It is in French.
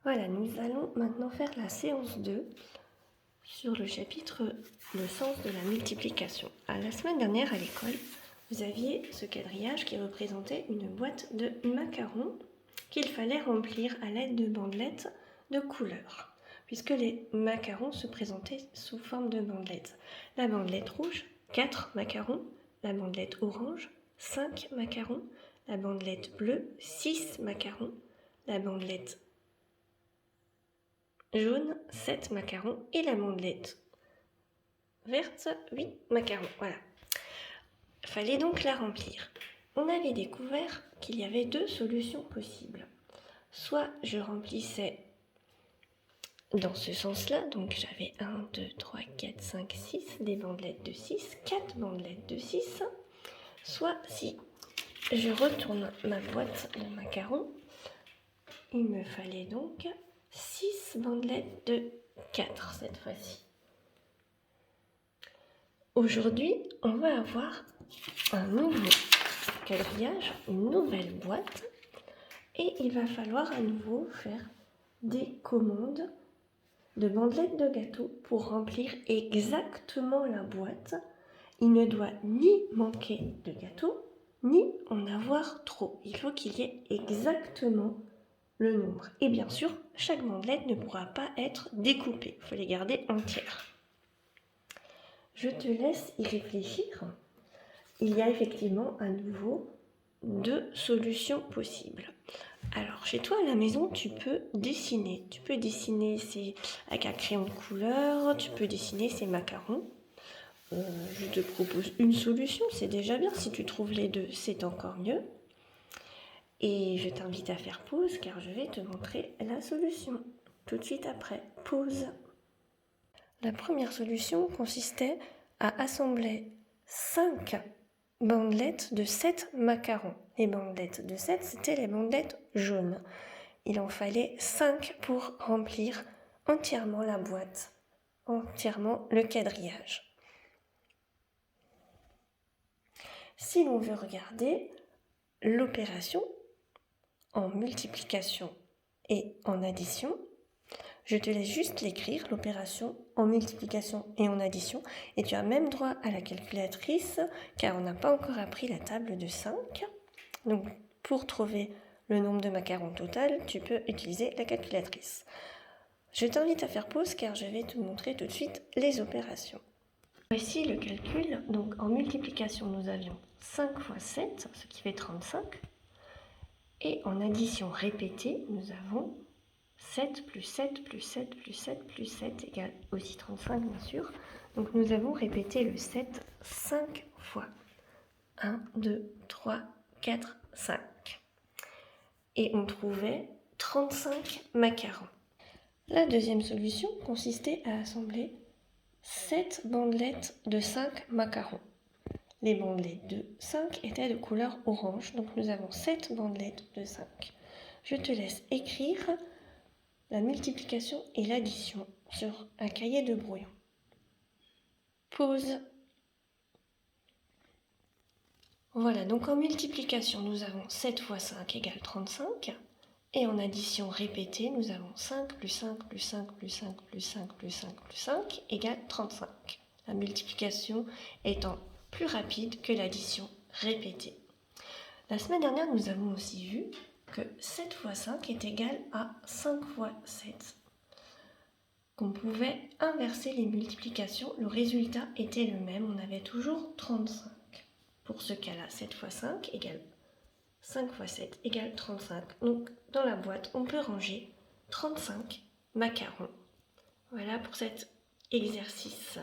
Voilà, nous allons maintenant faire la séance 2 sur le chapitre Le sens de la multiplication. La semaine dernière à l'école, vous aviez ce quadrillage qui représentait une boîte de macarons qu'il fallait remplir à l'aide de bandelettes de couleur, puisque les macarons se présentaient sous forme de bandelettes. La bandelette rouge, 4 macarons, la bandelette orange, 5 macarons, la bandelette bleue, 6 macarons, la bandelette jaune, 7 macarons et la bandelette verte, 8 macarons. Voilà. Fallait donc la remplir. On avait découvert qu'il y avait 2 solutions possibles. Soit je remplissais dans ce sens-là, donc j'avais 1, 2, 3, 4, 5, 6, des bandelettes de 6, 4 bandelettes de 6. Soit si je retourne ma boîte de macarons, il me fallait donc 6 bandelettes de 4 cette fois-ci. Aujourd'hui, on va avoir un nouveau quadrillage, une nouvelle boîte, et il va falloir à nouveau faire des commandes de bandelettes de gâteau pour remplir exactement la boîte. Il ne doit ni manquer de gâteau, ni en avoir trop. Il faut qu'il y ait exactement le nombre. Et bien sûr, chaque bandelette ne pourra pas être découpée. Il faut les garder entières. Je te laisse y réfléchir. Il y a effectivement à nouveau 2 solutions possibles. Alors, chez toi à la maison, tu peux dessiner. Tu peux dessiner avec un crayon de couleur, tu peux dessiner ces macarons. Je te propose une solution, c'est déjà bien. Si tu trouves les 2, c'est encore mieux. Et je t'invite à faire pause car je vais te montrer la solution tout de suite après. Pause. La première solution consistait à assembler 5 bandelettes de 7 macarons. Les bandelettes de 7, c'était les bandelettes jaunes. Il en fallait 5 pour remplir entièrement la boîte, entièrement le quadrillage. Si l'on veut regarder l'opération en multiplication et en addition, je te laisse juste l'écrire, l'opération en multiplication et en addition. Et tu as même droit à la calculatrice, car on n'a pas encore appris la table de 5. Donc, pour trouver le nombre de macarons total, tu peux utiliser la calculatrice. Je t'invite à faire pause, car je vais te montrer tout de suite les opérations. Voici le calcul. Donc, en multiplication, nous avions 5 fois 7, ce qui fait 35. Et en addition répétée, nous avons 7 plus 7 plus 7 plus 7 plus 7 égale aussi 35 bien sûr. Donc nous avons répété le 7 5 fois. 1, 2, 3, 4, 5. Et on trouvait 35 macarons. La deuxième solution consistait à assembler 7 bandelettes de 5 macarons. Les bandelettes de 5 étaient de couleur orange, donc nous avons 7 bandelettes de 5. Je te laisse écrire la multiplication et l'addition sur un cahier de brouillon. Pause. Voilà, donc en multiplication, nous avons 7 fois 5 égale 35. Et en addition répétée, nous avons 5 plus 5 plus 5 plus 5 plus 5 plus 5 plus 5 égale 35. La multiplication étant plus rapide que l'addition répétée. La semaine dernière, nous avons aussi vu que 7 fois 5 est égal à 5 fois 7. Qu'on pouvait inverser les multiplications, le résultat était le même, on avait toujours 35. Pour ce cas-là, 7 fois 5 égale 5 fois 7 égale 35. Donc dans la boîte, on peut ranger 35 macarons. Voilà pour cet exercice.